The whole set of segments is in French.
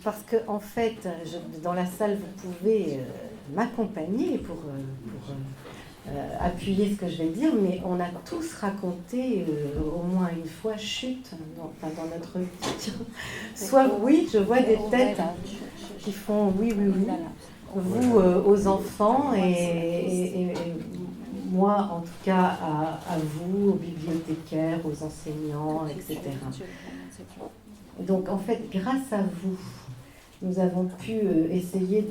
Parce que en fait, dans la salle, vous pouvez m'accompagner pour appuyer ce que je vais dire, mais on a tous raconté au moins une fois chute dans notre vie. Soit oui, je vois des têtes qui font oui, oui, oui. Vous aux enfants et moi en tout cas à vous, aux bibliothécaires, aux enseignants, etc. Donc en fait, grâce à vous, nous avons pu essayer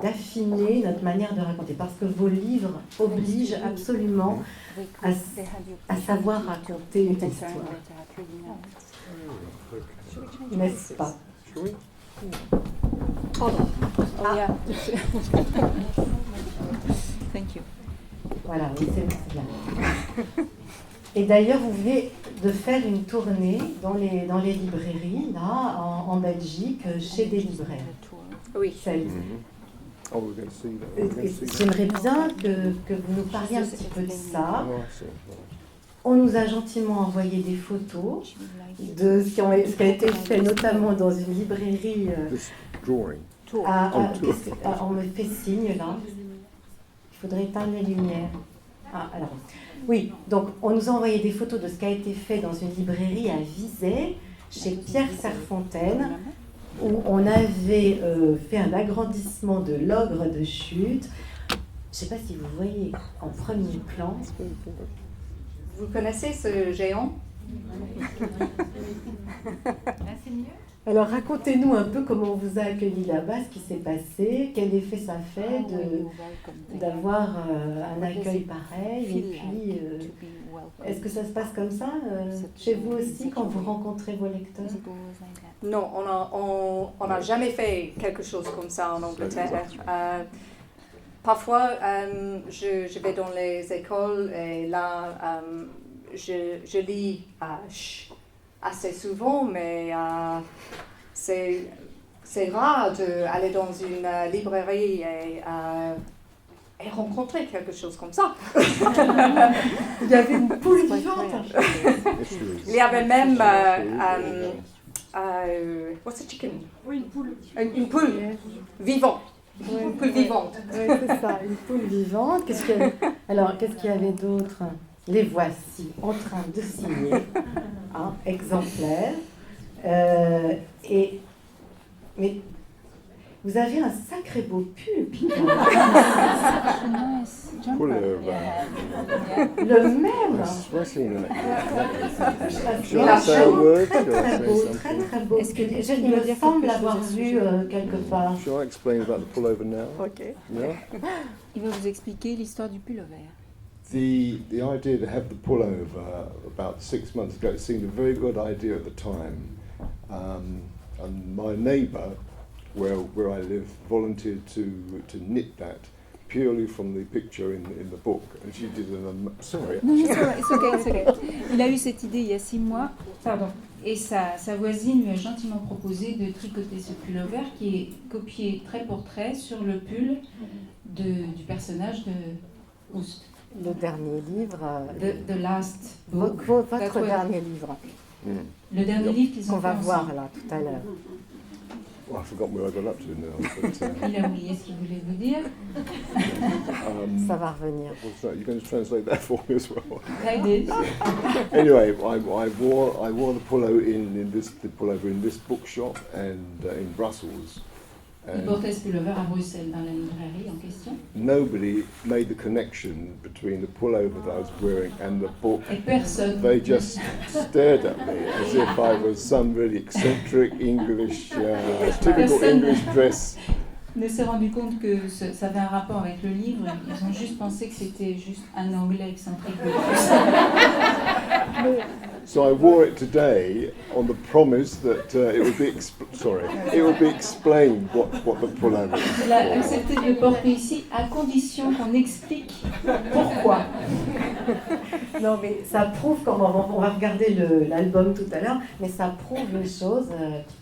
d'affiner notre manière de raconter, parce que vos livres obligent absolument à savoir raconter une histoire. N'est-ce pas? Pardon. Ah. Thank you. Voilà, oui, c'est bien. Et d'ailleurs, vous venez de faire une tournée dans les librairies, là, en Belgique, chez des libraires. Oui. J'aimerais bien que vous nous parliez un petit peu de ça. On nous a gentiment envoyé des photos de ce qui a été fait, notamment dans une librairie. On me fait signe, là. Il faudrait éteindre les lumières. Ah, alors. Oui, donc on nous a envoyé des photos de ce qui a été fait dans une librairie à Vizay, chez Pierre Serfontaine, où on avait fait un agrandissement de l'ogre de chute. Je ne sais pas si vous voyez en premier plan. Vous connaissez ce géant? C'est mieux. Alors racontez-nous un peu comment on vous a accueilli là-bas, ce qui s'est passé, quel effet ça fait d'avoir un accueil pareil, et puis est-ce que ça se passe comme ça chez vous aussi quand vous rencontrez vos lecteurs? Non, on n'a jamais fait quelque chose comme ça en Angleterre. Parfois, je vais dans les écoles et là, je lis assez souvent, mais c'est rare d'aller dans une librairie et rencontrer quelque chose comme ça. Il y avait une poule vivante. Il y avait même what's a chicken? Oui, une poule. Une poule vivante. Une poule vivante. Oui, c'est ça, une poule vivante. Qu'est-ce qu'il y avait d'autre? Les voici en train de signer, exemplaires. Mais vous avez un sacré beau pull, Peter. Le même. Très très beau. Est-ce que il me semble l'avoir vu quelque part? Shall I explain about the pullover now? Okay. Yeah. Il va vous expliquer l'histoire du pullover. The idea to have the pullover about 6 months ago seemed a very good idea at the time, and my neighbour, where I live, volunteered to knit that purely from the picture in the book, and she did sorry. Non, it's okay. Il a eu cette idée il y a 6 mois, et sa voisine lui a gentiment proposé de tricoter ce pullover qui est copié trait pour trait sur le pull du personnage de Proust. Le dernier livre. The Last Book. Votre dernier livre. Le dernier livre qu'ils ont qu'on va fait voir ensemble. là tout à l'heure. Well, I forgot where I got up to now. But, Il a oublié ce qu'il voulait vous dire. Ça va revenir. You're going to translate that for me as well. I did. Anyway, I wore the pullover in this bookshop and in Brussels. Il portait ce pullover à Bruxelles dans la librairie en question. Nobody made the connection between the pullover that I was wearing and the book. Et personne. They just stared at me as if I was some really eccentric English, typical English dress. Ne s'est rendu compte que ça avait un rapport avec le livre. Ils ont juste pensé que c'était juste un anglais excentrique. So I wore it today on the promise that it would be explained what the pullover is. Il a accepté de le porter ici à condition qu'on explique pourquoi. Non, mais ça prouve, on va regarder l'album tout à l'heure, mais ça prouve une chose,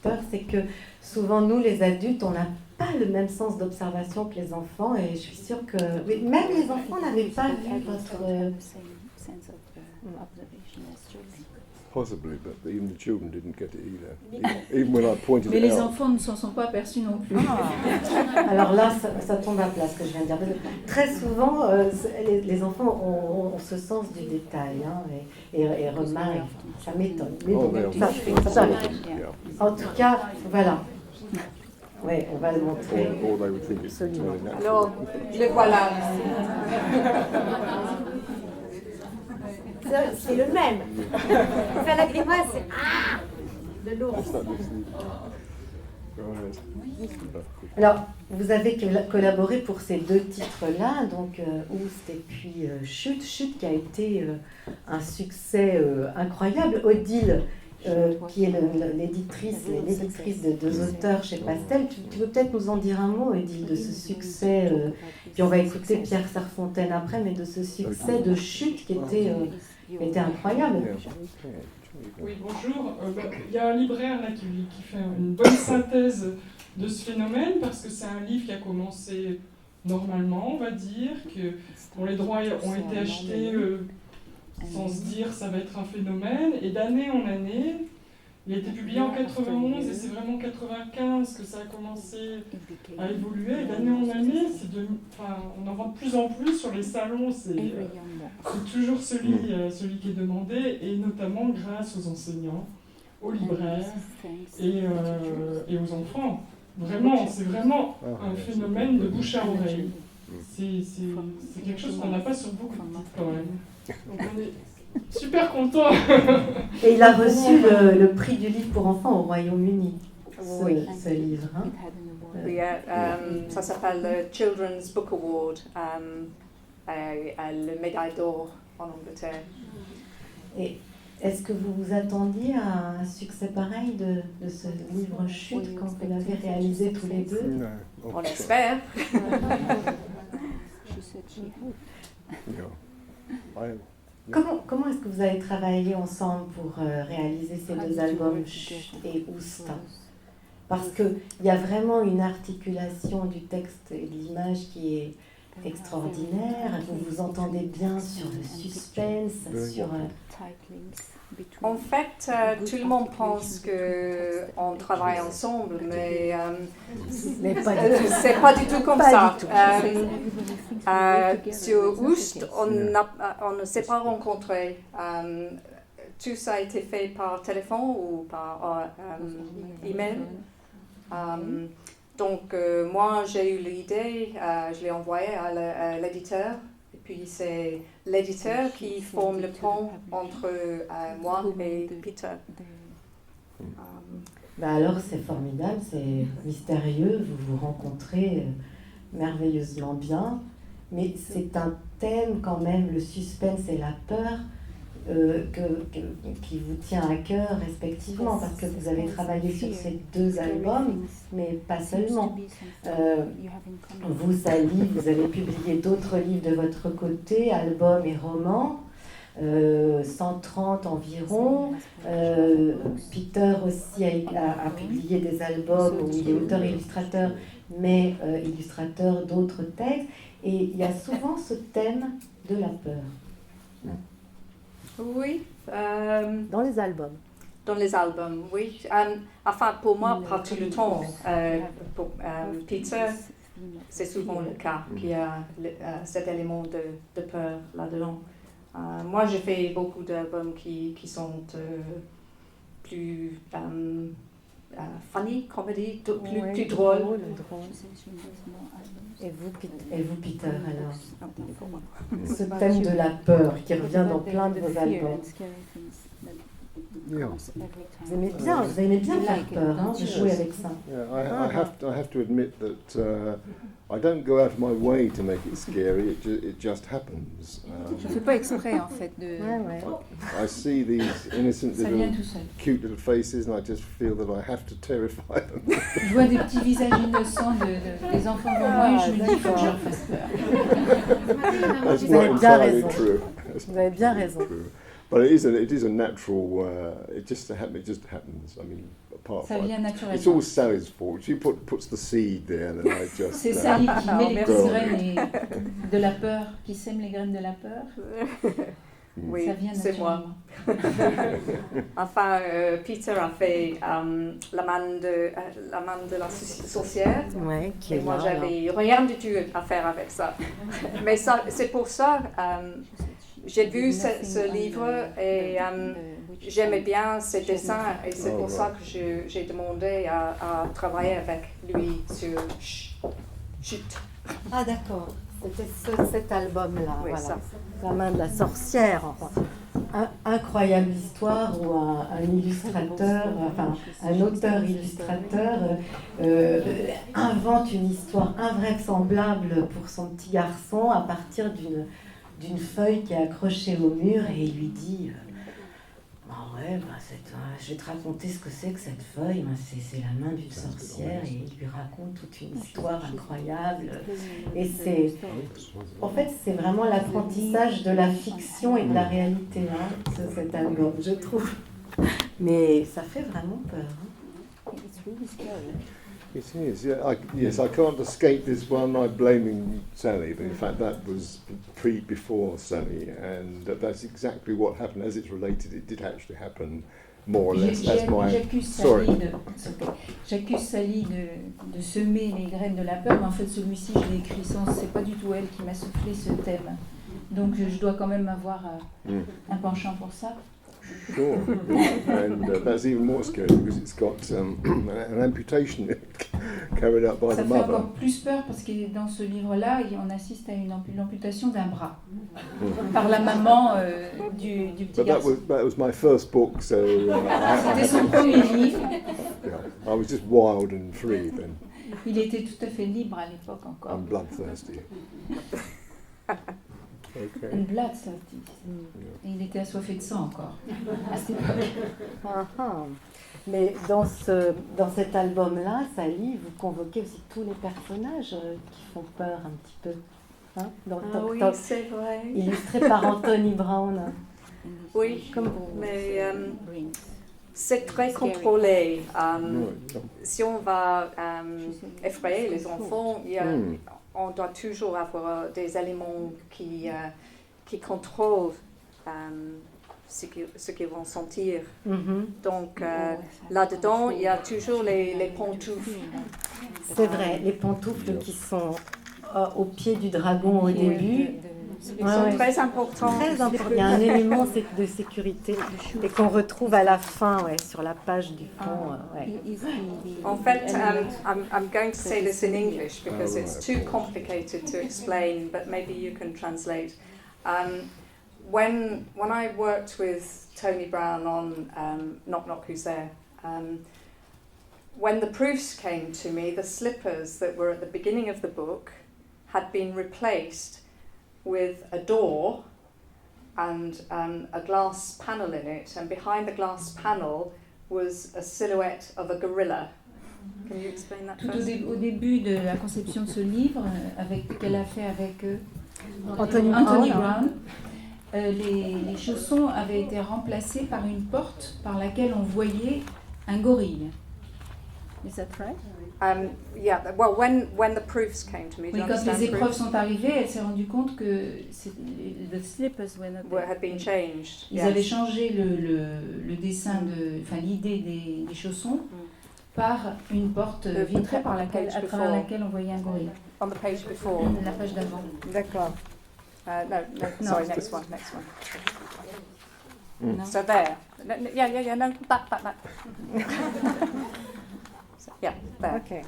Peter, c'est que souvent nous les adultes, on n'a pas le même sens d'observation que les enfants, et je suis sûre que même les enfants n'avaient pas vu votre... possibly, but even the children didn't get it either. Even when I pointed Mais it les out. enfants ne s'en sont pas aperçus non plus. Alors là, ça tombe à plat ce que je viens de dire. Très souvent, les enfants ont ce sens du détail hein, et remarquent. Ça m'étonne. Mais Oh, bon, they are ça very arrive. yeah. En tout cas, voilà. Oui, on va le montrer. Or they would think it's Absolument. totally natural. Alors, le voilà. C'est le même. Faire la grimace, c'est ah de l'ours. It's not just the- Right. Alors, vous avez collaboré pour ces deux titres-là, donc Oust et puis Chute. Chute qui a été un succès incroyable. Odile, qui est l'éditrice de deux auteurs chez Pastel. Tu veux peut-être nous en dire un mot, Odile, de ce succès puis on va écouter Pierre Serfontaine après, mais de ce succès de Chute qui était incroyable. Oui, bonjour. Il y a un libraire là qui fait une bonne synthèse de ce phénomène parce que c'est un livre qui a commencé normalement, on va dire, que dont les droits ont été achetés sans se dire ça va être un phénomène, et d'année en année, il a été publié en 91 et c'est vraiment en 95 que ça a commencé à évoluer, et d'année en année, on en vend de plus en plus sur les salons, c'est toujours celui qui est demandé, et notamment grâce aux enseignants, aux libraires et aux enfants. Vraiment, c'est vraiment un phénomène de bouche à oreille. C'est quelque chose qu'on n'a pas sur beaucoup de titres quand même. Donc on est super contents. Et il a reçu le prix du livre pour enfants au Royaume-Uni, ce livre. Hein. Oui, ça s'appelle le Children's Book Award, le médaille d'or en Angleterre. Et est-ce que vous vous attendiez à un succès pareil de ce livre Chute quand vous l'avez réalisé tous les deux? No. Oh, On espère. yeah. Comment est-ce que vous avez travaillé ensemble pour réaliser ces deux albums, Chut et Oust? Parce qu'il y a vraiment une articulation du texte et de l'image qui est extraordinaire. Vous vous entendez bien sur le suspense, sur... En fait, tout le monde pense qu'on travaille ensemble, mais c'est pas du tout comme ça. Sur Oust, on ne s'est pas rencontrés. Tout ça a été fait par téléphone ou par email. Donc, moi, j'ai eu l'idée, je l'ai envoyée à l'éditeur. Et puis, c'est l'éditeur qui forme le pont entre moi et Peter. Alors, c'est formidable, c'est mystérieux, vous vous rencontrez merveilleusement bien. Mais c'est un thème quand même, le suspense et la peur, qui vous tient à cœur respectivement, parce que vous avez travaillé sur ces deux albums, mais pas seulement. Vous, Sally, vous avez publié d'autres livres de votre côté, albums et romans, 130 environ. Peter aussi a publié des albums où il est auteur-illustrateur, mais illustrateur d'autres textes. Et il y a souvent ce thème de la peur. Oui. Dans les albums. Dans les albums, oui. Enfin, pour moi, pas tout le temps. Pour Peter, c'est souvent le cas qu'il y a cet élément de peur là-dedans. Moi, j'ai fait beaucoup d'albums qui sont plus funny, comédie, plus drôles. Et vous, Peter, alors? Ce thème de la peur qui revient dans plein de vos albums. Yeah. Vous aimez bien faire peur, hein, jouer avec ça. Yeah, I have to admit that I don't go out of my way to make it scary. It just happens. Je ne fais pas exprès en fait de... I see these innocent Ça vient little, tout seul. cute little faces, and I just feel that I have to terrify them. Je vois des petits visages innocents des enfants devant moi et je me dis qu'il faut que je leur fasse peur. That's Vous not avez bien entirely raison. true. Vous avez bien raison. True. But it is a natural. It just happens. I mean, apart Ça from vient it's naturellement. all Sally's fault. She puts the seed there, and then I just. C'est Sally qui met les merci. petites graines de la peur, qui sème les graines de la peur. Oui, Ça vient c'est moi. naturellement. Enfin, Peter a fait l'amande de la sorcière. Ouais, qui Et est moi, là, alors. j'avais rien du tout à faire avec ça. Mais ça, c'est pour ça, j'ai vu ce livre et j'aimais bien ses dessins. Et c'est pour ça que j'ai demandé à travailler avec lui sur Chute. Ah d'accord, c'était cet album-là, Oui, voilà. ça. La main de la sorcière. Enfin, incroyable histoire où un illustrateur, enfin un auteur-illustrateur invente une histoire invraisemblable pour son petit garçon à partir d'une feuille qui est accrochée au mur et il lui dit ah ouais, je vais te raconter ce que c'est que cette feuille. C'est la main d'une sorcière et il lui raconte toute une histoire incroyable. Et en fait, c'est vraiment l'apprentissage de la fiction et de la réalité, hein, cet album, je trouve. Mais ça fait vraiment peur. Hein. It is, yeah. Yes, I can't escape this one. I'm blaming Sally, but in fact that was before Sally, and that's exactly what happened. As it's related, it did actually happen more or less. J'accuse Sally de semer les graines de la peur, mais en fait celui-ci je l'ai écrit sans, c'est pas du tout elle qui m'a soufflé ce thème. Donc je dois quand même avoir un penchant pour ça. Sure, yeah. And that's even more scary because it's got an amputation carried out by Ça the fait mother. encore plus peur parce que dans ce livre-là, on assiste à l'amputation d'un bras par la maman du petit But garçon. that was my first book, so C'était son premier livre. yeah, I was just wild and free then. Il était tout à fait libre à l'époque encore. I'm bloodthirsty. Okay. Une bloodthirsty. Et il était assoiffé de sang encore à cette époque. Ah, ah. Mais dans cet album-là, Sally, vous convoquez aussi tous les personnages qui font peur un petit peu. Hein, Oui, c'est vrai. illustrés par Anthony Brown. Oui, Comme vous. mais c'est très contrôlé. Right. Si on va effrayer les enfants, on doit toujours avoir des éléments qui contrôlent ce qu'ils vont sentir. Donc là-dedans, il y a toujours les pantoufles. C'est vrai, les pantoufles qui sont au pied du dragon au début. Ils sont très importants. Très important. Il y a un élément de sécurité et qu'on retrouve à la fin, sur la page du fond. Ouais. En fait, I'm going to say this in English because it's too complicated to explain, but maybe you can translate. When I worked with Tony Brown on Knock Knock Who's There, when the proofs came to me, the slippers that were at the beginning of the book had been replaced with a door and a glass panel in it, and behind the glass panel was a silhouette of a gorilla. Can you explain that Tout first? au début de la conception de ce livre, qu'elle a fait avec Anthony Brown, les chaussons avaient été remplacés par une porte par laquelle on voyait un gorille. Is that right? Yeah. Well, when the proofs came to me, do Oui, you quand understand les épreuves proofs? sont arrivées, elle s'est rendue compte que the slippers Had been changed. Ils yes. avaient changé le dessin l'idée des chaussons par une porte vitrée à travers laquelle on voyait un gorille. On the page before. La page d'avant. D'accord. No, sorry, next one. No. So there. Yeah, no, that. So, yeah, there. Ok.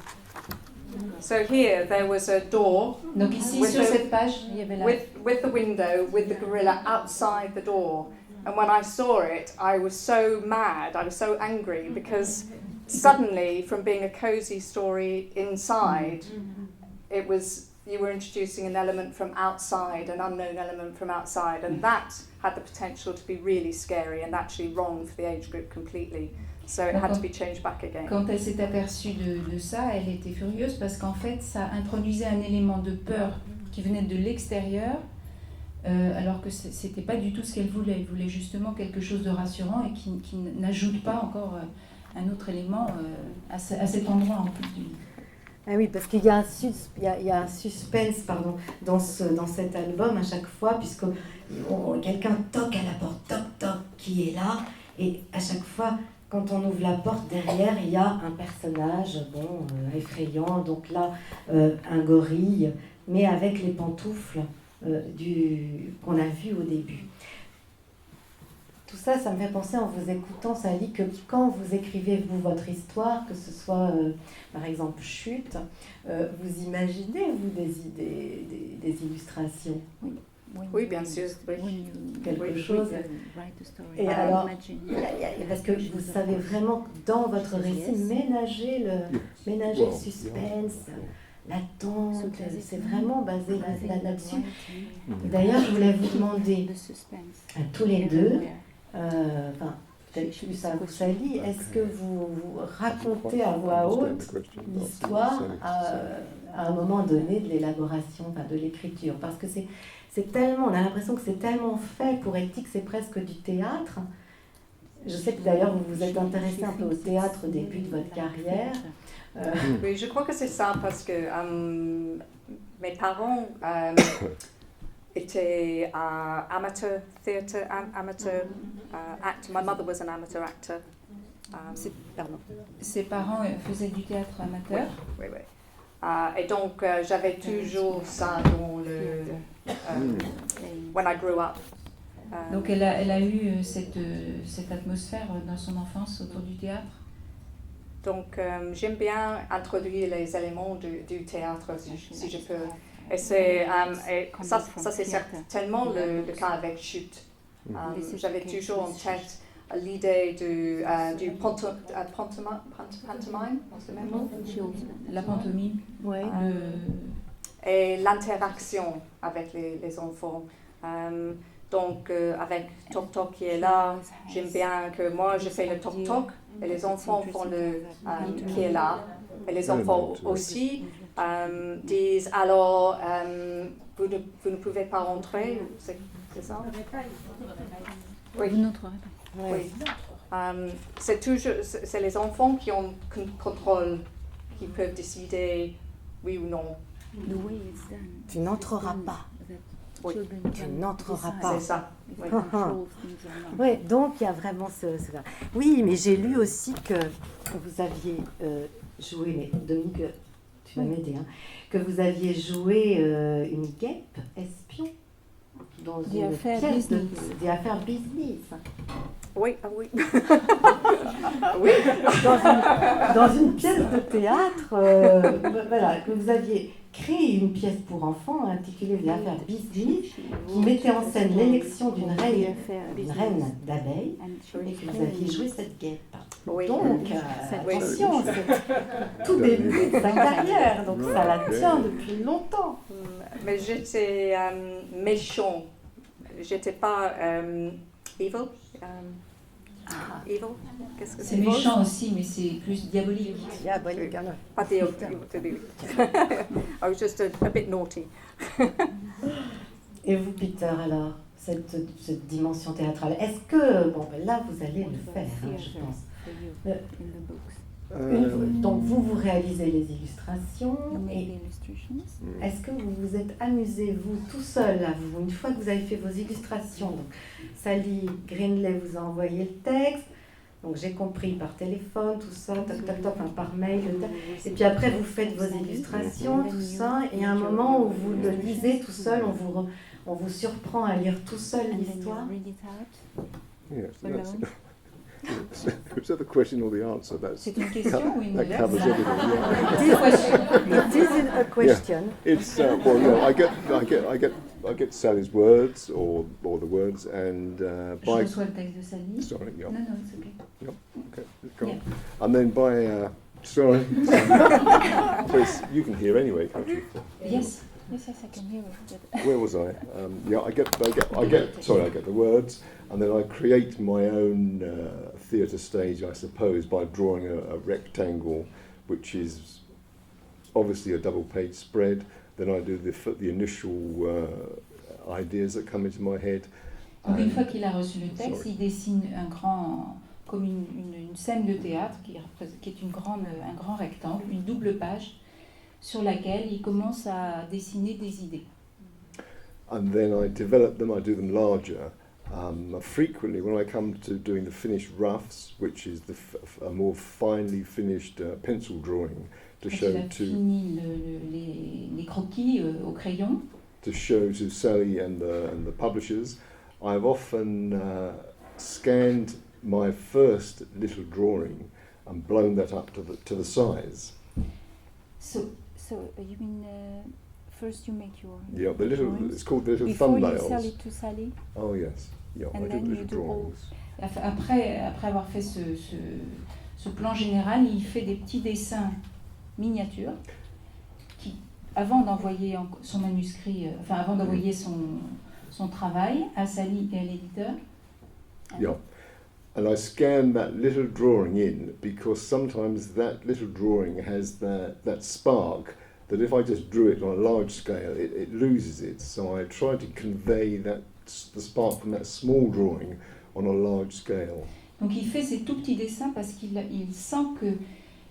So here there was a door Donc ici, With sur the- cette page, il y avait la... with the window with the gorilla outside the door. And when I saw it, I was so mad, I was so angry because suddenly from being a cozy story inside, it was you were introducing an element from outside, an unknown element from outside, and that had the potential to be really scary and actually wrong for the age group completely. So it had to be changed back again. Quand elle s'est aperçue de ça, elle était furieuse parce qu'en fait, ça introduisait un élément de peur qui venait de l'extérieur, alors que c'était pas du tout ce qu'elle voulait. Elle voulait justement quelque chose de rassurant et qui n'ajoute pas encore un autre élément à cet endroit en plus du livre. Ah oui, parce qu'il y a il y a un suspense pardon, dans cet album à chaque fois, puisque quelqu'un toque à la porte, toc, toc, qui est là, et à chaque fois, quand on ouvre la porte, derrière, il y a un personnage, effrayant, donc là, un gorille, mais avec les pantoufles qu'on a vu au début. Tout ça, ça me fait penser en vous écoutant, Sally, que quand vous écrivez vous votre histoire, que ce soit par exemple Chute, vous imaginez vous des illustrations? Oui, bien sûr. Oui. Quelque chose. Et alors, parce que vous savez vraiment dans votre récit ménager le suspense, l'attente, c'est vraiment basé là-dessus. D'ailleurs, je voulais vous demander à tous les deux, peut-être plus à vous, Sally, est-ce que vous racontez à voix haute l'histoire à un moment donné de l'élaboration, de l'écriture? Parce que c'est tellement, on a l'impression que c'est tellement fait pour Ethique, c'est presque du théâtre. Je sais que d'ailleurs vous vous êtes intéressé un peu au théâtre au début de votre carrière. Oui, je crois que c'est ça parce que mes parents étaient amateur theatre, amateur actor. My mother was an amateur actor. Ses parents faisaient du théâtre amateur. Oui. Et donc j'avais toujours ça dans le when I grew up. Donc elle a eu cette atmosphère dans son enfance autour du théâtre. Donc j'aime bien introduire les éléments du théâtre si je peux. Et ça c'est certainement le cas avec Chute. J'avais toujours en tête l'idée du pantomime, c'est le même mot? La pantomime. Ouais. Et l'interaction avec les enfants. Donc avec Toc Toc qui est là, j'aime bien que moi je fais le Toc Toc et les enfants font le qui est là. Et les enfants aussi disent alors vous ne pouvez pas rentrer, c'est ça? Oui. Vous n'entrerez pas. Oui. C'est les enfants qui ont contrôle, qui peuvent décider oui ou non. Tu n'entreras pas. Oui. Tu n'entreras pas. C'est ça. Oui. Oui, donc il y a vraiment ce... Oui, mais j'ai lu aussi que vous aviez joué, mais Dominique, tu vas m'aider, que vous aviez joué une guêpe espion dans une pièce des affaires business. Oui, oui. Oui, dans une pièce de théâtre, voilà, que vous aviez créé une pièce pour enfants intitulée Les affaires business, qui mettait en scène l'élection d'une reine d'abeilles, et que vous aviez joué cette guêpe. Oui. Donc, attention, c'est tout début de sa carrière, donc ça la tient depuis longtemps. Mais j'étais méchant, j'étais pas evil. Evil? Qu'est-ce que C'est méchant aussi, mais c'est plus diabolique. Diabolique, alors. Pas diabolique. I was just a bit naughty. Et vous, Peter, alors, cette dimension théâtrale, est-ce que, là, vous allez le faire, je pense. Donc, vous réalisez les illustrations, et est-ce que vous vous êtes amusé, vous, tout seul, là, une fois que vous avez fait vos illustrations, donc, Sally Greenley vous a envoyé le texte, donc j'ai compris par téléphone, tout ça, par mail, et puis après vous faites vos illustrations, tout ça, et à un moment où vous le lisez tout seul, on vous surprend à lire tout seul l'histoire. Is that the question or the answer? C'est une question ou une that covers everything. It is a question. Yeah. It's well, no, I get Sally's words or the words, and Je by reçois le texte de Sally. sorry, yeah, Non, it's okay. okay, go on. Yeah. And then by sorry, but you can hear anyway, can't you? Yes, I can hear it. Where was I? Yeah, I get the words, and then I create my own theatre stage, I suppose, by drawing a rectangle, which is obviously a double-page spread. Then I do the initial ideas that come into my head. Donc une fois qu'il a reçu le texte, il dessine comme une scène de théâtre qui est un grand rectangle, une double page. sur laquelle il commence à dessiner des idées. And then I develop them, I do them larger. Frequently, when I come to doing the finished roughs, which is a more finely finished pencil drawing, to Quand show il a to fini les croquis au crayon, Sally and the publishers, I've often scanned my first little drawing and blown that up to the size. so you mean first you make your Yeah, the little drawings it's called the little before thumbnails. you sell it to Sally? Oh yes, yeah, And I do then the you little do all- drawings. Après avoir fait ce plan général, il fait des petits dessins miniatures qui, avant d'envoyer son manuscrit, avant d'envoyer son travail à Sally et à l'éditeur. Yeah. And I scan that little drawing in because sometimes that little drawing has that spark that if I just drew it on a large scale, it loses it. So I try to convey the spark from that small drawing on a large scale. Donc il fait ces tout petits dessins parce qu'il sent que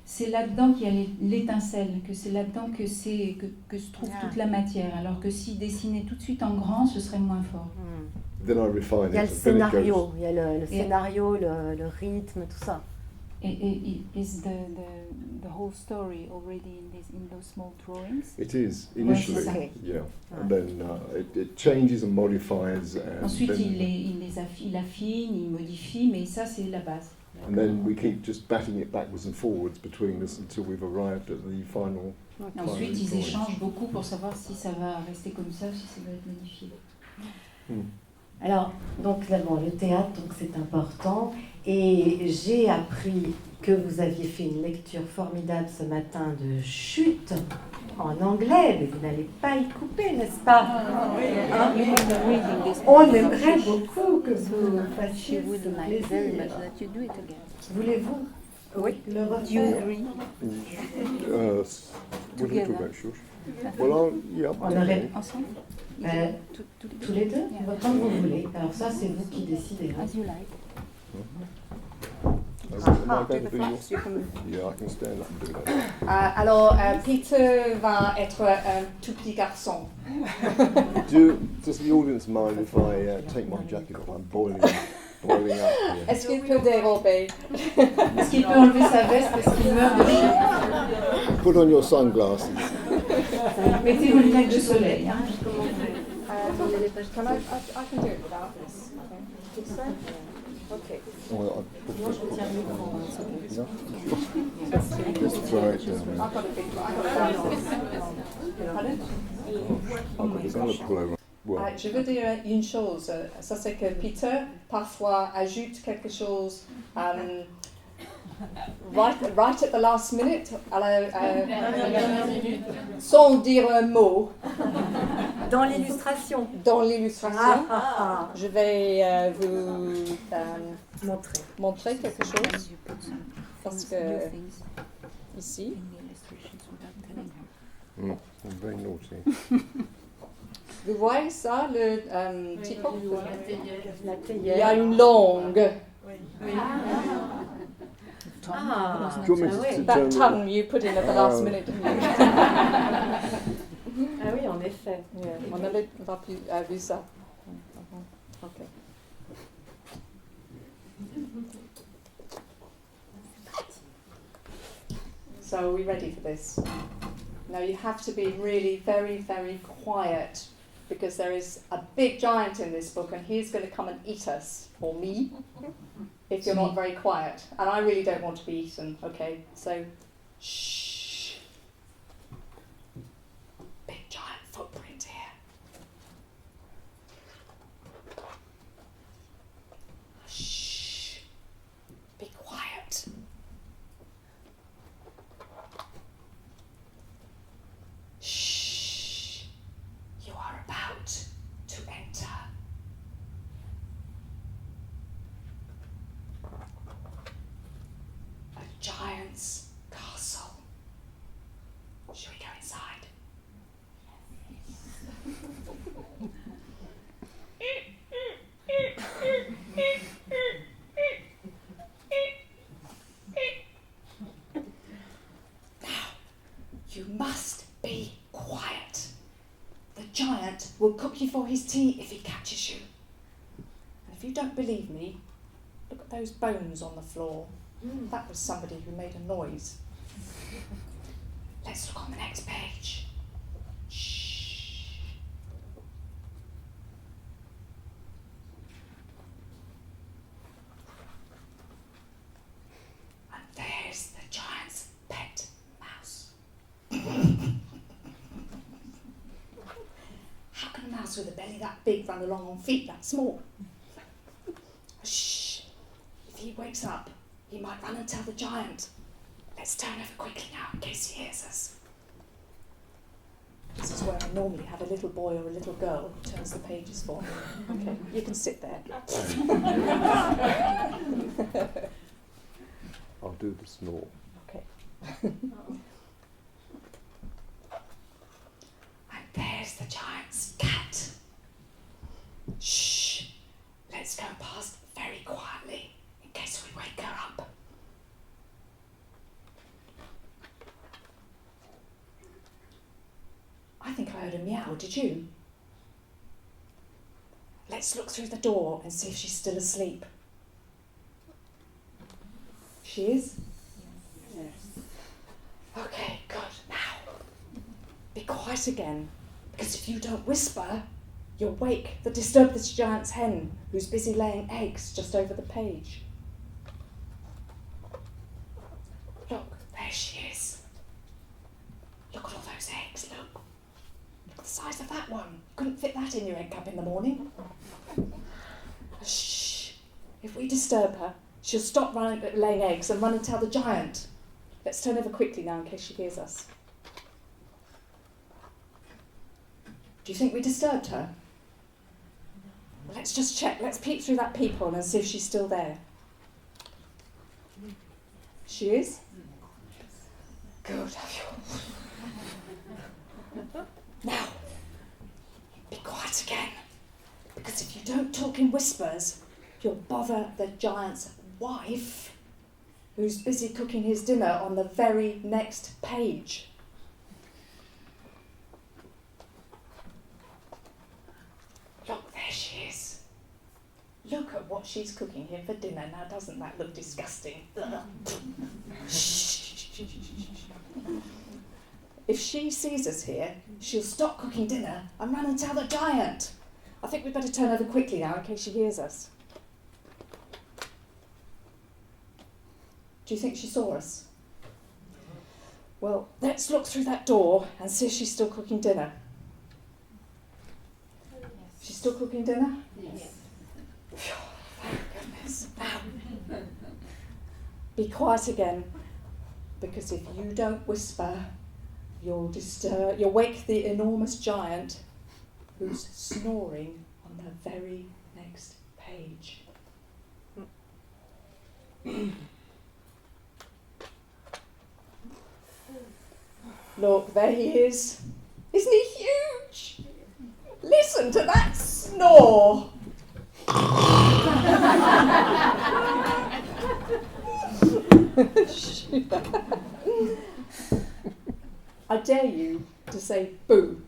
c'est là-dedans qu'il y a l'étincelle, que c'est là-dedans que se trouve toute la matière. Alors que s'il dessinait tout de suite en grand, ce serait moins fort. Then I refine Il y a it. le and then it scénario, goes- il y a le scénario, le rythme, tout ça. Et is the whole story already in those small drawings? It is initially, c'est ça. yeah, and then it changes and modifies, and Ensuite, then, il affine, il modifie, mais ça, c'est la base. and then we keep just batting it backwards and forwards between us until we've arrived at the final. Ensuite, ils échangent beaucoup pour savoir si ça va rester comme ça ou si ça va être modifié. Alors, donc d'abord, le théâtre, donc c'est important. Et j'ai appris que vous aviez fait une lecture formidable ce matin de Chute en anglais, mais vous n'allez pas y couper, n'est-ce pas? Hein? On aimerait beaucoup que vous fassiez ce plaisir. Voulez-vous le refaire? What are we talking about, Shush? Well, yeah, On aurait Ensemble? tous les deux, comme vous voulez. Alors ça, c'est vous qui décidez. Hein. As you like. Am I going to do your- Yeah, I can stand up and do that. Alors, Peter va être un tout petit garçon. Does the audience mind if I take my jacket off? I'm boiling up here. Est-ce qu'il peut dérober? Est-ce qu'il peut enlever sa veste parce qu'il meurt de chaud? Put on your sunglasses. Mettez vos lunettes de soleil. Hein. Can I can do it without this. Okay. Oh, Moi, je tiens le micro. just throw it down. I've got a big Pardon? It's going to pull over. Well, Je veux dire une chose, ça c'est que Peter parfois ajoute quelque chose right at the last minute, sans dire un mot. Dans l'illustration. Dans l'illustration, je vais vous Montrer. montrer quelque chose. Parce que ici, I'm very naughty. vous voyez ça, le typo? La Il y a une longue. Ah, Do you want me to ouais. That turn the- tongue you put in at the last minute, didn't you? Ah oui, en effet. On avait vu ça. Ok. So are we ready for this? Now you have to be really very, very quiet because there is a big giant in this book and he's going to come and eat us, or me, if you're not very quiet. And I really don't want to be eaten, okay? So, shh. Big giant footprint here. Shh. Be quiet. Shh. You are about to enter a giant's castle. for his tea if he catches you. And if you don't believe me, look at those bones on the floor. That was somebody who made a noise. Let's look on the next page. Shh. And there's the giant's pet mouse. How can a mouse with a belly that big run along on feet that small? Shh. If he wakes up, he might run and tell the giant. Let's turn over quickly now in case he hears us. This is where I normally have a little boy or a little girl who turns the pages for me. Okay, you can sit there. I'll do the snore. Okay. And there's the giant's cat. Shh. Let's go past very quietly in case we wake her up. I think I heard a meow, did you? Let's look through the door and see if she's still asleep. She is? Yes. Okay, good. Now, be quiet again, because if you don't whisper, you'll wake the disturb this giant's hen, who's busy laying eggs just over the page. Look, there she is. Look at all those eggs, look. Look at the size of that one. Couldn't fit that in your egg cup in the morning. Shh. If we disturb her, she'll stop laying eggs and run and tell the giant. Let's turn over quickly now in case she hears us. Do you think we disturbed her? Well, let's just check. Let's peek through that peephole and see if she's still there. She is? Good. Now, be quiet again. Because if you don't talk in whispers, you'll bother the giant's wife, who's busy cooking his dinner on the very next page. Look, there she is. Look at what she's cooking here for dinner. Now, doesn't that look disgusting? If she sees us here, she'll stop cooking dinner and run and tell the giant. I think we'd better turn over quickly now in case she hears us. Do you think she saw us? Well, let's look through that door and see if she's still cooking dinner. She's still cooking dinner? Yes. Thank goodness. Now, be quiet again, because if you don't whisper, you'll wake the enormous giant who's snoring on the very next page. Look, there he is. Isn't he huge? Listen to that snore. I dare you to say boo.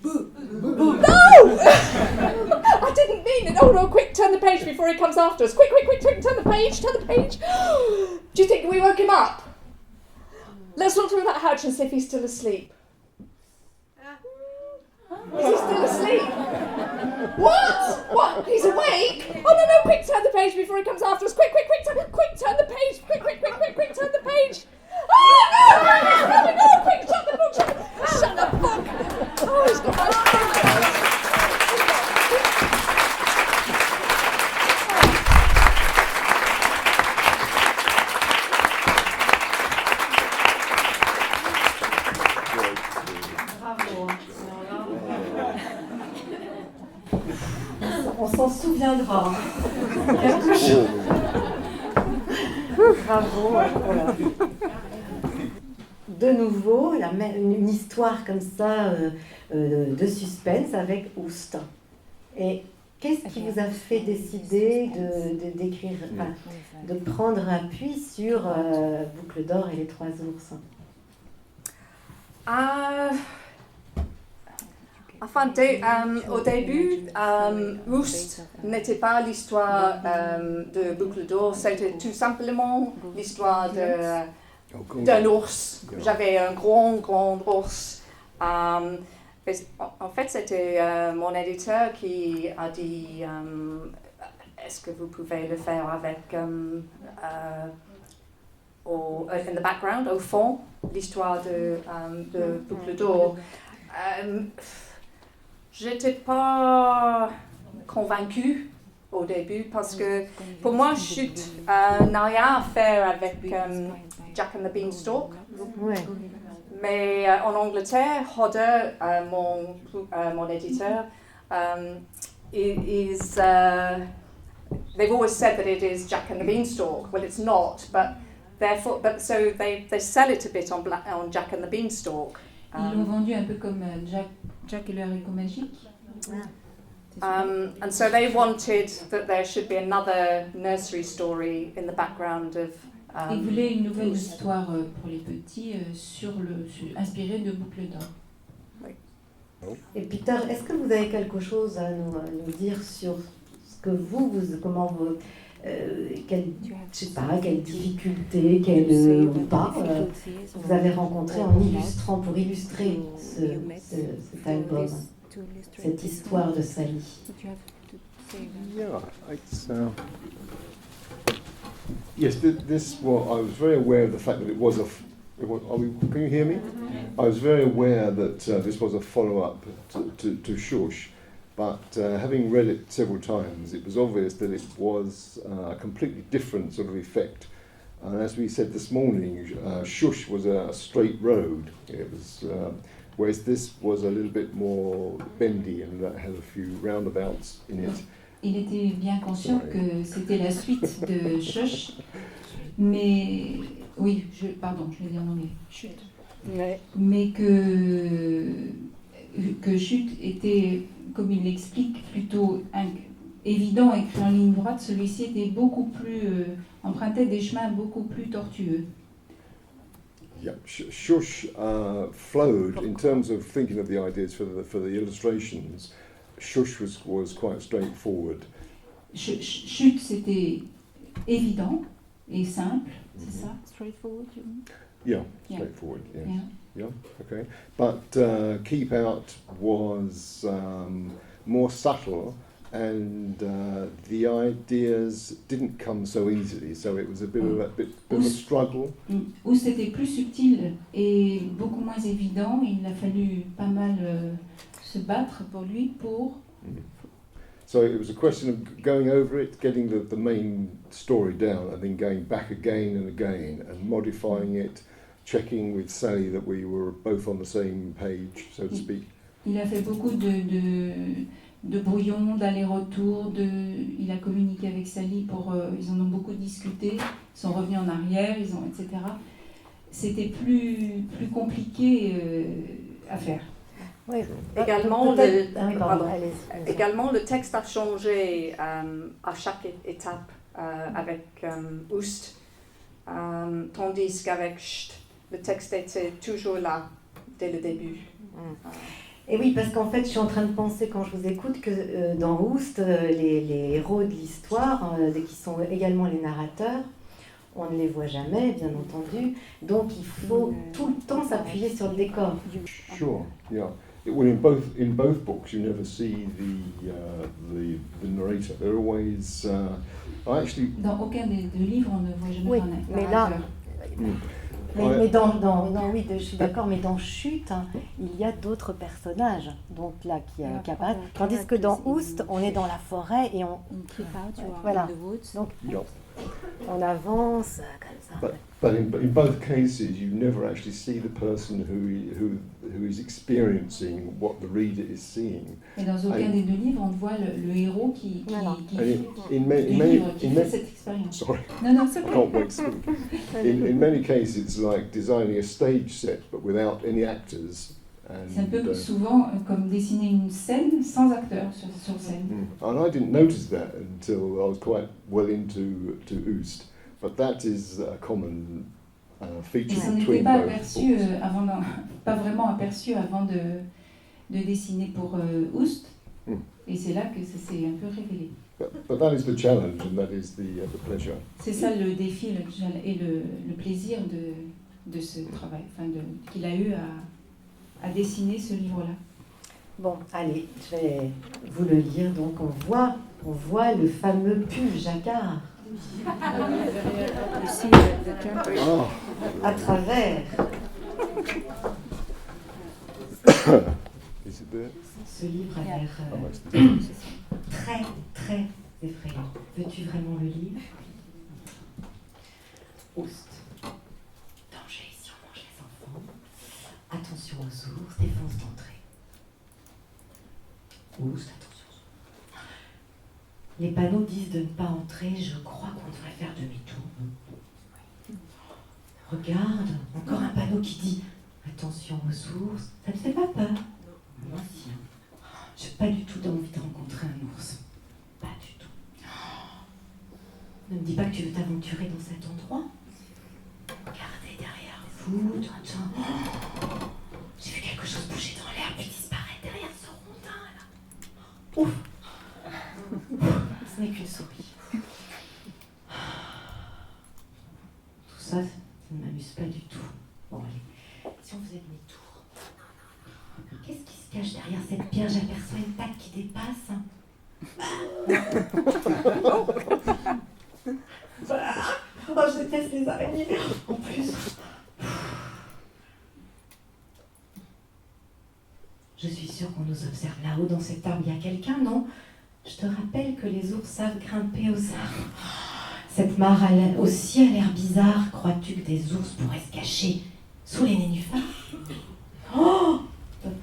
Boo. Boo. No! I didn't mean it. Oh no, quick, turn the page before he comes after us. Quick, turn the page. Do you think we woke him up? Let's look through that hatch and see if he's still asleep. Is he still asleep? What? He's awake? Oh no, quick, turn the page before he comes after us. Quick, turn the page. Quick, turn the page. Oh no, quick, shut the book, shut the book. Oh, he's got my fingers. On s'en souviendra. Bravo. Voilà. De nouveau, une histoire comme ça de suspense avec Oust. Et qu'est-ce qui vous a fait décider d'écrire, de prendre appui sur Boucle d'or et les trois ours? Enfin, au début, Oust n'était pas l'histoire de Boucle d'Or, c'était tout simplement l'histoire d'un ours. J'avais un grand ours. En fait, c'était mon éditeur qui a dit est-ce que vous pouvez le faire avec in the background, au fond, l'histoire de Boucle d'Or. J'étais pas convaincue au début parce que pour moi, Chute n'a rien à faire avec Jack and the Beanstalk. Ouais. Mais en Angleterre, Hodder, mon éditeur, they've always said that it is Jack and the Beanstalk. Well, it's not, so they sell it a bit on Jack and the Beanstalk. Ils l'ont vendu un peu comme Jack et le haricot magique. And so they wanted that there should be another nursery story in the background of. Ils voulaient une nouvelle histoire pour les petits inspirée de Boucle d'Or. Et Peter, est-ce que vous avez quelque chose à nous dire sur ce que comment vous, quelles difficultés, ou pas, vous avez rencontré pour illustrer cet album, cette histoire de Sally? Yeah, it's, yes, this. Well, I was very aware of the fact that it was can you hear me? I was very aware that this was a follow-up to Shush, but having read it several times, it was obvious that it was a completely different sort of effect. And as we said this morning, Shush was a straight road. It was, whereas this was a little bit more bendy and had a few roundabouts in it. Il était bien conscient que c'était la suite de Shush, mais oui, je l'ai dit en anglais, Chute. Ouais. Mais que Chute était, comme il l'explique, plutôt évident, écrit en ligne droite. Celui-ci était beaucoup plus empruntait des chemins beaucoup plus tortueux. Yeah, Shush flowed in terms of thinking of the ideas for the illustrations. Shush was quite straightforward. Chute, c'était évident et simple, c'est ça? Straightforward, you mean? Yeah, straightforward. Yes. Yeah. Okay. But Keep Out was more subtle, and the ideas didn't come so easily. So it was a bit of a struggle. Où c'était plus subtil et beaucoup moins évident. Il a fallu pas mal se battre pour lui pour. So it was a question of going over it, getting the main story down, and then going back again and again and modifying it, checking with Sally that we were both on the same page, so to speak. Il a fait beaucoup de brouillons, d'aller-retour, il a communiqué avec Sally ils en ont beaucoup discuté, ils sont revenus en arrière, etc. C'était plus compliqué à faire. Oui. Également, le texte a changé à chaque étape avec Oust, tandis qu'avec Chut, le texte était toujours là dès le début. Et oui, parce qu'en fait, je suis en train de penser, quand je vous écoute, que dans Oust, les héros de l'histoire, qui sont également les narrateurs, on ne les voit jamais, bien entendu, donc il faut tout le temps s'appuyer sur le décor. Sure, yeah. Well, in both books, you never see the narrator. They're always Dans aucun des deux livres, on ne voit jamais un narrateur. Mais là, je suis d'accord, mais dans Chute, il y a d'autres personnages, donc là qui apparaissent. Tandis que dans Oust, on est dans la forêt et voilà. Donc on avance comme ça. But in both cases, you never actually see the person who is experiencing what the reader is seeing. Et dans aucun des deux livres, on voit le héros qui fait cette expérience. Sorry, Non, c'est I can't wait to speak. In many cases, it's like designing a stage set, but without any actors. C'est un peu souvent comme dessiner une scène sans acteurs sur scène. And I didn't notice that until I was quite well into Oust. But that is a common feature between both books. Pas vraiment aperçu avant de dessiner pour Oust. Et c'est là que ça s'est un peu révélé. But that is the challenge and that is the pleasure. C'est ça le défi et le plaisir de ce travail, qu'il a eu à dessiner ce livre-là. Bon, allez, je vais vous le lire. Donc, on voit le fameux pull jacquard à travers. Is it there? Ce livre a l'air très, très effrayant. Veux-tu vraiment le lire? Oust. Danger si on mange les enfants. Attention aux ours, défense d'entrée. Oust, attention aux ours. Les panneaux disent de ne pas entrer, je crois qu'on devrait faire demi-tour. Regarde, encore un panneau qui dit attention aux ours. Ça ne te fait pas peur? Moi si. J'ai pas du tout envie de rencontrer un ours. Pas du tout. Ne me dis pas que tu veux t'aventurer dans cet endroit. Regardez derrière vous. J'ai vu quelque chose bouger dans l'air puis disparaître derrière ce rondin là. Ouf. Ce n'est qu'une souris. Tout ça ne m'amuse pas du tout. Bon allez, si on faisait demi-tour. Qu'est-ce qui se cache derrière cette pierre? J'aperçois une patte qui dépasse. Oh, je déteste les araignées. En plus. Je suis sûre qu'on nous observe là-haut dans cet arbre. Il y a quelqu'un, non? Je te rappelle que les ours savent grimper aux arbres. Cette mare aussi a l'air bizarre. Crois-tu que des ours pourraient se cacher sous les nénuphars? Oh!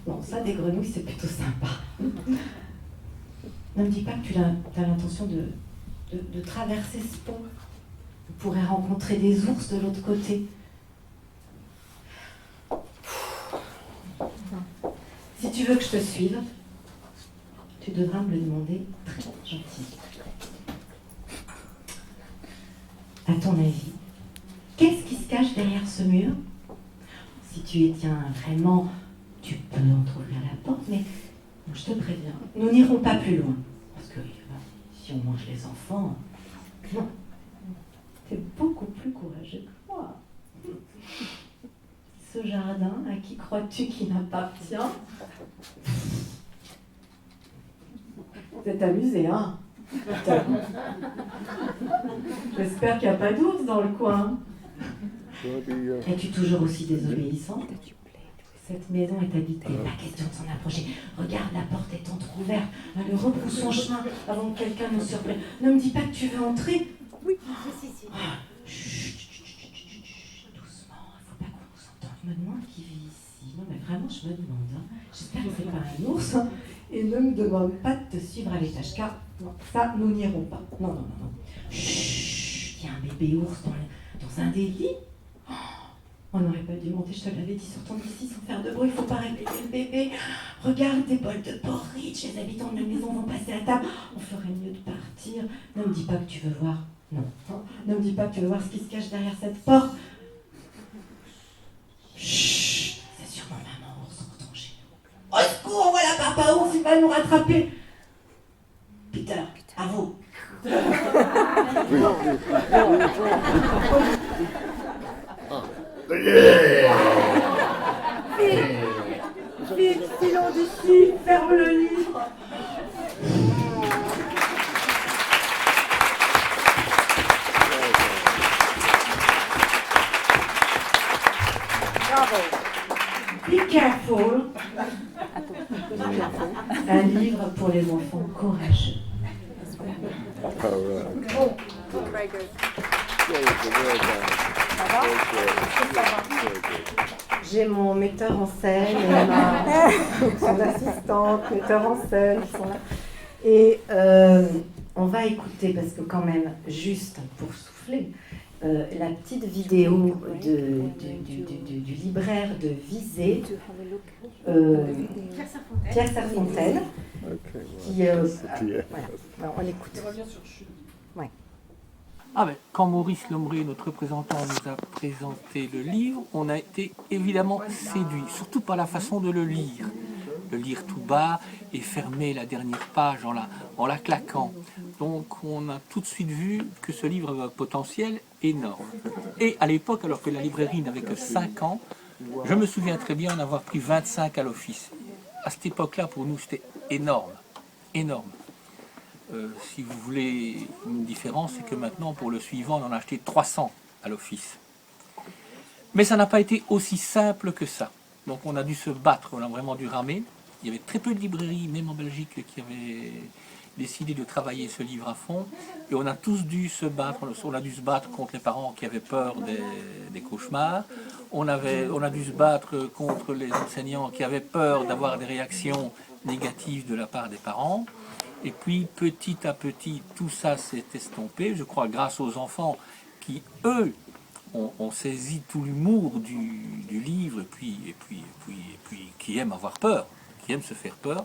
Bon, ça, des grenouilles, c'est plutôt sympa. Ne me dis pas que tu as l'intention de traverser ce pont. Vous pourrez rencontrer des ours de l'autre côté. Si tu veux que je te suive, tu devras me le demander très gentil. À ton avis, qu'est-ce qui se cache derrière ce mur? Si tu y tiens vraiment, tu peux entrouvrir la porte, mais je te préviens, nous n'irons pas plus loin. Parce que si on mange les enfants, non. T'es beaucoup plus courageux que moi. Ce jardin, à qui crois-tu qu'il appartient? Vous êtes amusé, hein? J'espère qu'il n'y a pas d'ours dans le coin. Es-tu toujours aussi désobéissant? Cette maison est habitée, pas question de s'en approcher. Regarde, la porte est entrouverte. Elle repousse son chemin avant que quelqu'un nous surprenne. Ne me dis pas que tu veux entrer. Oui, si. Chut, doucement, il ne faut pas qu'on nous entende. Je me demande qui vit ici. Non mais vraiment, je me demande. Hein. J'espère que c'est pas un ours. Hein. Et ne me demande pas de te suivre à l'étage, car non, ça, nous n'irons pas. Non. Chut, il y a un bébé ours dans un des lits. On n'aurait pas dû monter, je te l'avais dit, sortons d'ici sans faire de bruit, il ne faut pas réveiller le bébé. Regarde des bols de porridge, les habitants de la maison vont passer à table. On ferait mieux de partir. Ne me dis pas que tu veux voir. Non. Ne me dis pas que tu veux voir ce qui se cache derrière cette porte. Chut, c'est sûrement maman ours en danger. Au secours, voilà papa ours, il va nous rattraper. Peter, à vous. Vite, filons d'ici, ferme le livre. Bravo. Be careful. Un livre pour les enfants courageux. Very good. J'ai mon metteur en scène et son assistante, metteur en scène, qui sont là. Et on va écouter, parce que quand même, juste pour souffler, la petite vidéo du libraire de Visé, Pierre Serfontaine, qui... voilà, alors, on l'écoute. Ouais. Ah ben, quand Maurice Lombré, notre représentant, nous a présenté le livre, on a été évidemment séduit, surtout par la façon de le lire. le lire tout bas et fermer la dernière page en la claquant. Donc on a tout de suite vu que ce livre avait un potentiel énorme. Et à l'époque, alors que la librairie n'avait que 5 ans, je me souviens très bien en avoir pris 25 à l'office. À cette époque-là, pour nous, c'était énorme, énorme. Si vous voulez une différence, c'est que maintenant, pour le suivant, on en a acheté 300 à l'office. Mais ça n'a pas été aussi simple que ça. Donc on a dû se battre, on a vraiment dû ramer. Il y avait très peu de librairies, même en Belgique, qui avaient décidé de travailler ce livre à fond. Et on a tous dû se battre. On a dû se battre contre les parents qui avaient peur des cauchemars. On a dû se battre contre les enseignants qui avaient peur d'avoir des réactions négatives de la part des parents. Et puis, petit à petit, tout ça s'est estompé, je crois, grâce aux enfants qui, eux, ont saisi tout l'humour du livre et puis qui aiment avoir peur, qui aiment se faire peur.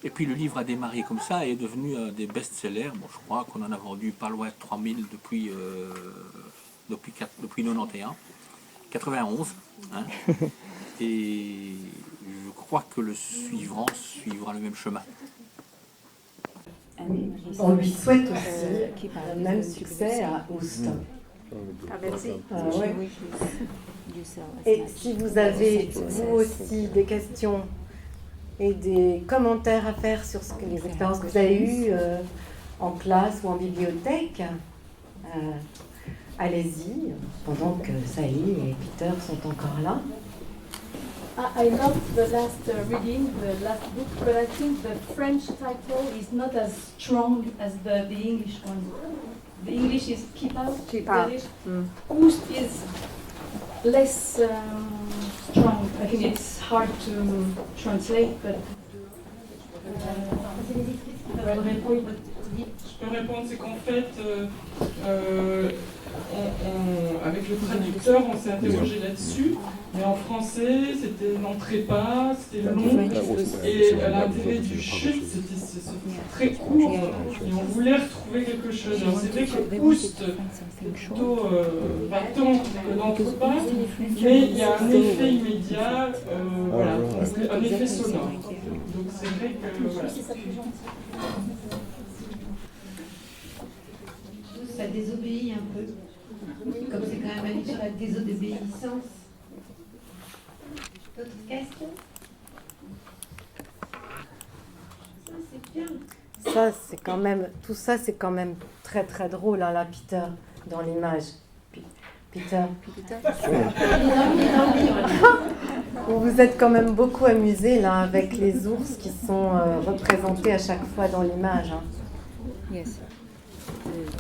Et puis, le livre a démarré comme ça et est devenu un des best-sellers. Bon, je crois qu'on en a vendu pas loin de 3000 depuis 91. Hein. Et je crois que le suivant suivra le même chemin. On lui souhaite aussi le même succès à Oust. Ah, merci. Ouais. Et si vous avez, vous aussi, des questions et des commentaires à faire sur les expériences que vous avez eues en classe ou en bibliothèque, allez-y, pendant que Sally et Peter sont encore là. I loved the last reading, the last book, but I think the French title is not as strong as the English one. The English is Keep Out. Keep Out. Oust is less strong. I think it's hard to translate, but... Je peux répondre, c'est qu'en fait, avec le traducteur, on s'est interrogé là-dessus, mais en français, c'était n'entrez pas, c'était long, et l'intérêt du chute, c'était très court, et on voulait retrouver quelque chose. Alors c'est vrai que Oust, c'est plutôt battant que n'entre pas, mais il y a un effet immédiat, voilà, un effet sonore. Donc c'est vrai que voilà. Ça désobéit un peu, comme c'est quand même un livre sur la désobéissance. D'autres questions? Ça, c'est bien. Ça, c'est quand même, tout ça, c'est quand même très très drôle, hein, là, Peter, dans l'image. Peter. Vous vous êtes quand même beaucoup amusé là avec les ours qui sont représentés à chaque fois dans l'image. Hein. Yes.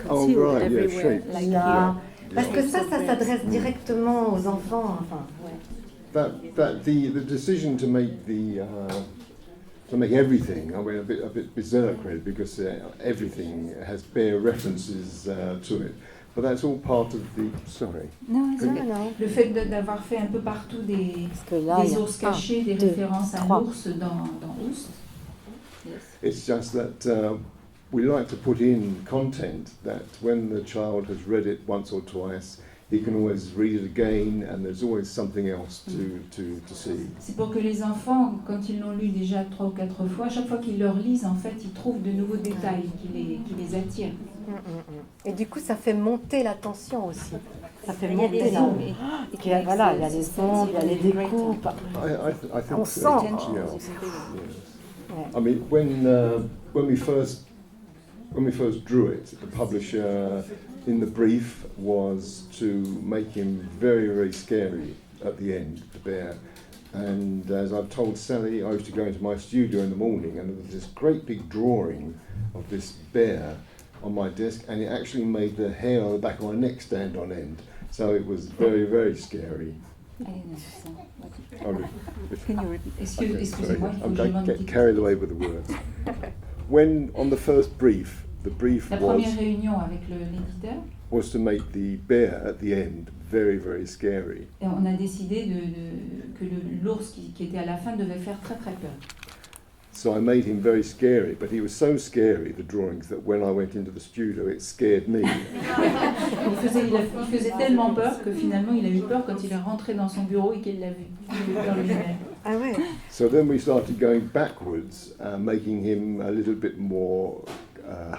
Oh, right, yeah, shape. Là, parce que ça s'adresse directement aux enfants. Enfin, ouais. The decision to make everything, I mean, a bit berserk really, because everything has bare references to it. But that's all part of the. Sorry. Non, Non. le fait d'avoir fait un peu partout des ours cachés, des références à l'ours dans Oust. Yes. It's just that we like to put in content that when the child has read it once or twice, he can always read it again, and there's always something else to see. C'est pour que les enfants, quand ils l'ont lu déjà 3 ou 4 fois, chaque fois qu'ils le relisent, en fait, ils trouvent de nouveaux détails qui les attirent. Et du coup, ça fait monter la tension aussi. Ça fait Il y a monter des la... ombres. Voilà, il y a les ombres, il y a les découpes. I think On so. sent. Yeah. I mean, when we first drew it, the publisher in the brief was to make him very, very scary at the end, the bear. And as I've told Sally, I used to go into my studio in the morning and there was this great big drawing of this bear on my desk, and it actually made the hair on the back of my neck stand on end. So it was very, very scary. Excusez-moi, I'm going to get carried away with the words. When on the first brief, the brief La première réunion avec l'éditeur, was to make the bear at the end very, very scary. et on a décidé que l'ours qui était à la fin devait faire très très peur. So I made him very scary, but he was so scary, the drawings, that when I went into the studio, it scared me. Il faisait tellement peur que finalement il a eu peur quand il est rentré dans son bureau et qu'il l'a vu. Il a eu peur lui-même. Ah ouais. So then we started going backwards, making him a little bit more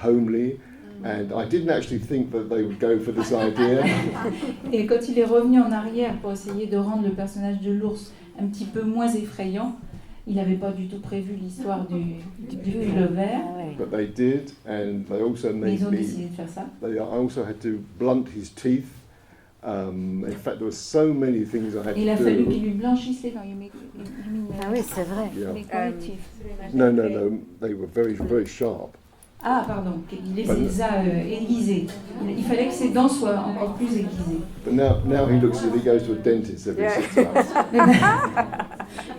homely. And I didn't actually think that they would go for this idea. Et quand il est revenu en arrière pour essayer de rendre le personnage de l'ours un petit peu moins effrayant, il n'avait pas du tout prévu l'histoire du pullover. But they did, and they also Mais made ils ont me. décidé de faire ça. I also had to blunt his teeth. In fact, there were so many things I had Et il a to fallu do. qu'il lui blanchisse les dents. Ah oui, c'est vrai. Yeah. Les correctifs. No, they were very, very sharp. Ah, pardon, il les a aiguisés. Il fallait que ses dents soient encore plus aiguisées. But now he looks as if he goes to a dentist every 6 months.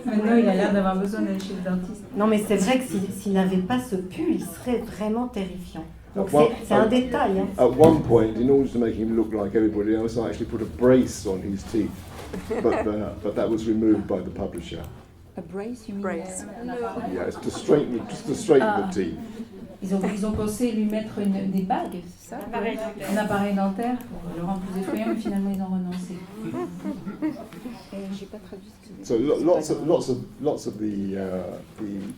Maintenant, il a l'air d'avoir besoin d'aller chez le dentiste. Non, mais c'est vrai que s'il n'avait pas ce pull, il serait vraiment terrifiant. Donc Well, c'est un détail. Hein. At one point, in order to make him look like everybody else, I actually put a brace on his teeth. But that was removed by the publisher. A brace, you mean? Brace. Yeah, it's to straighten the teeth. Ils ont pensé lui mettre des bagues, c'est ça? Un appareil dentaire pour le rendre plus effrayant, mais finalement ils ont renoncé. J'ai pas traduit ce que Lots of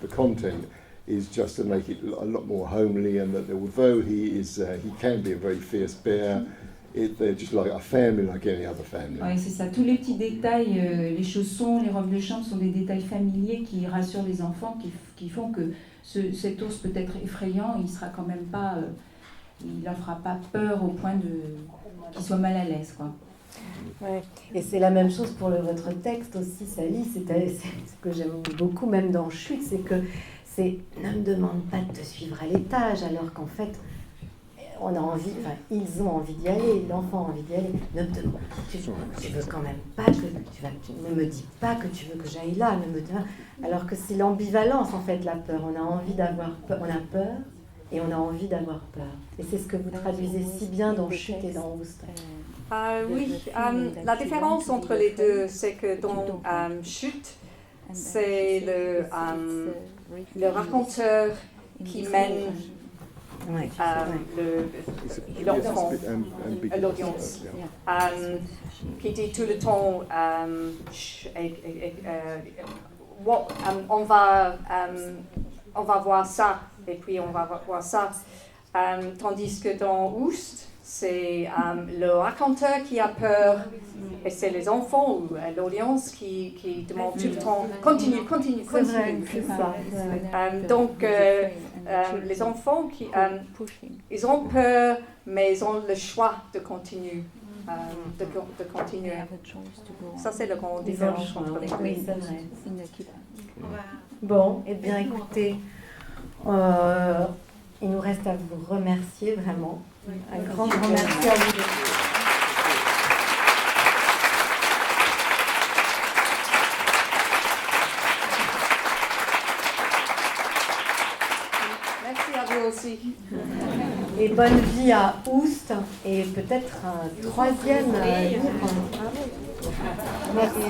the content is just to make it a lot more homely, and that although he can be a very fierce bear, they're just like a family, like any other family. Oui, c'est ça. Tous les petits détails, les chaussons, les robes de chambre sont des détails familiers qui rassurent les enfants, qui font que cet ours peut être effrayant, il sera quand même pas, il leur fera pas peur au point qu'il soit mal à l'aise, quoi. Ouais. Et c'est la même chose pour votre texte aussi, Sally. C'est ce que j'aime beaucoup, même dans Chute, c'est que ne me demande pas de te suivre à l'étage, alors qu'en fait, on a envie, enfin, ils ont envie d'y aller, l'enfant a envie d'y aller. Ne me demande, tu veux quand même pas que ne me dis pas que tu veux que j'aille là, ne me dis pas. Alors que c'est l'ambivalence en fait, la peur. On a envie d'avoir peur, on a peur et on a envie d'avoir peur. Et c'est ce que vous traduisez si bien dans Chute et dans Oust. Oui, la différence entre les deux, c'est que dans Chute, c'est le raconteur qui mène l'enfant à l'audience, qui dit tout le temps on va voir ça et puis on va voir ça, tandis que dans Oust, c'est le raconteur qui a peur et c'est les enfants ou l'audience qui demande tout le temps continue. C'est ça. Donc les enfants ils ont peur mais ils ont le choix de continuer. De continuer. Ça c'est la grande différence entre les deux. Oui, c'est vrai. Bon, eh bien écoutez, il nous reste à vous remercier vraiment. Un grand merci à vous. Merci à vous aussi. Et bonne vie à Oust et peut-être un troisième livre. Merci.